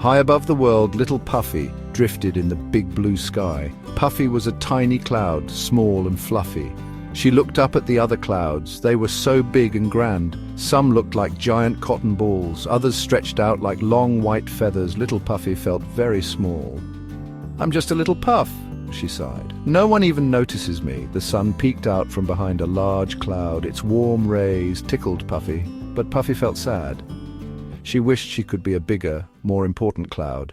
High above the world, little Puffy drifted in the big blue sky. Puffy was a tiny cloud, small and fluffy. She looked up at the other clouds. They were so big and grand. Some looked like giant cotton balls, others stretched out like long white feathers. Little Puffy felt very small. "I'm just a little puff," she sighed. "No one even notices me." The sun peeked out from behind a large cloud. Its warm rays tickled Puffy, but Puffy felt sad. She wished she could be a bigger, more important cloud.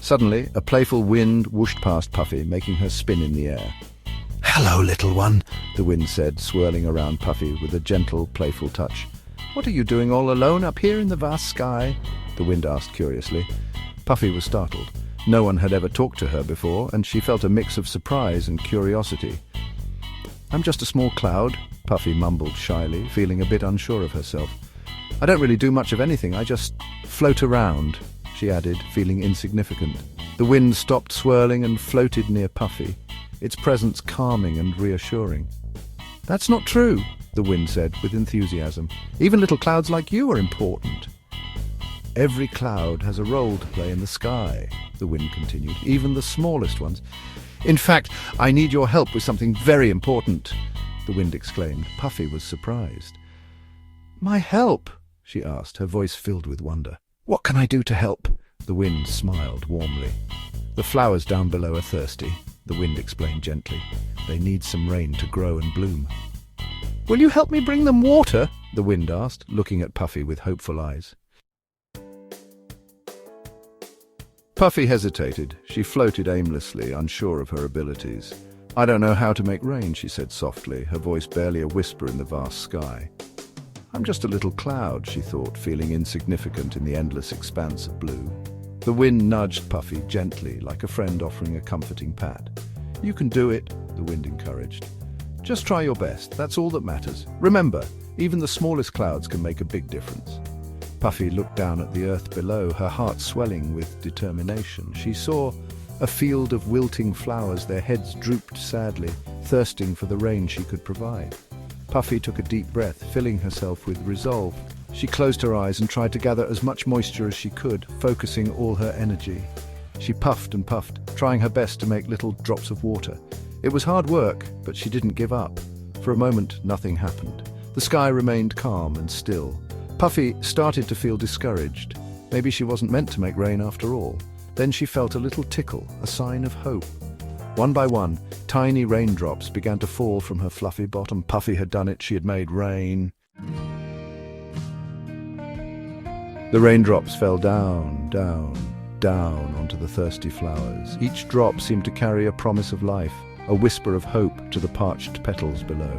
Suddenly, a playful wind whooshed past Puffy, making her spin in the air. "Hello, little one," the wind said, swirling around Puffy with a gentle, playful touch. "What are you doing all alone up here in the vast sky?" the wind asked curiously. Puffy was startled. No one had ever talked to her before, and she felt a mix of surprise and curiosity. "I'm just a small cloud," Puffy mumbled shyly, feeling a bit unsure of herself. "I don't really do much of anything, I just float around," she added, feeling insignificant. The wind stopped swirling and floated near Puffy, its presence calming and reassuring. "That's not true," the wind said with enthusiasm. "Even little clouds like you are important." "Every cloud has a role to play in the sky," the wind continued, "even the smallest ones. In fact, I need your help with something very important," the wind exclaimed. Puffy was surprised. "My help?" she asked, her voice filled with wonder. "What can I do to help?" The wind smiled warmly. "The flowers down below are thirsty," the wind explained gently. "They need some rain to grow and bloom." "Will you help me bring them water?" the wind asked, looking at Puffy with hopeful eyes. Puffy hesitated. She floated aimlessly, unsure of her abilities. "I don't know how to make rain," she said softly, her voice barely a whisper in the vast sky. "I'm just a little cloud," she thought, feeling insignificant in the endless expanse of blue. The wind nudged Puffy gently, like a friend offering a comforting pat. "You can do it," the wind encouraged. "Just try your best, that's all that matters. Remember, even the smallest clouds can make a big difference." Puffy looked down at the earth below, her heart swelling with determination. She saw a field of wilting flowers, their heads drooped sadly, thirsting for the rain she could provide. Puffy took a deep breath, filling herself with resolve. She closed her eyes and tried to gather as much moisture as she could, focusing all her energy. She puffed and puffed, trying her best to make little drops of water. It was hard work, but she didn't give up. For a moment, nothing happened. The sky remained calm and still. Puffy started to feel discouraged. Maybe she wasn't meant to make rain after all. Then she felt a little tickle, a sign of hope. One by one, tiny raindrops began to fall from her fluffy bottom. Puffy had done it. She had made rain. The raindrops fell down, down, down onto the thirsty flowers. Each drop seemed to carry a promise of life, a whisper of hope to the parched petals below.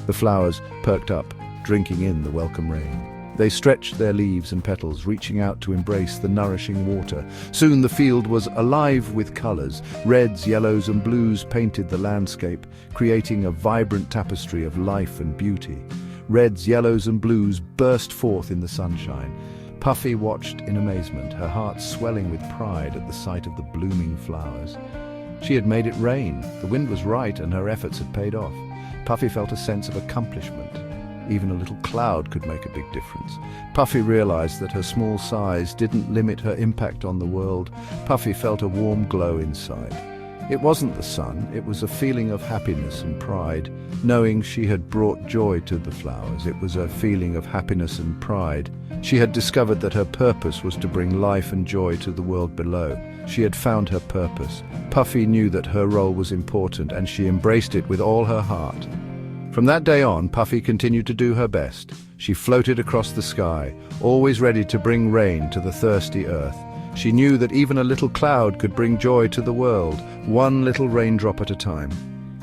The flowers perked up, drinking in the welcome rain. They stretched their leaves and petals, reaching out to embrace the nourishing water. Soon the field was alive with colors. Reds, yellows, and blues painted the landscape, creating a vibrant tapestry of life and beauty. Reds, yellows, and blues burst forth in the sunshine. Puffy watched in amazement, her heart swelling with pride at the sight of the blooming flowers. She had made it rain. The wind was right, and her efforts had paid off. Puffy felt a sense of accomplishment. Even a little cloud could make a big difference. Puffy realized that her small size didn't limit her impact on the world. Puffy felt a warm glow inside. It wasn't the sun, it was a feeling of happiness and pride, knowing she had brought joy to the flowers. It was a feeling of happiness and pride. She had discovered that her purpose was to bring life and joy to the world below. She had found her purpose. Puffy knew that her role was important, and she embraced it with all her heart. From that day on, Puffy continued to do her best. She floated across the sky, always ready to bring rain to the thirsty earth. She knew that even a little cloud could bring joy to the world, one little raindrop at a time.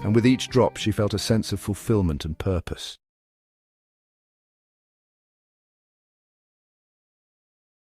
And with each drop she felt a sense of fulfillment and purpose.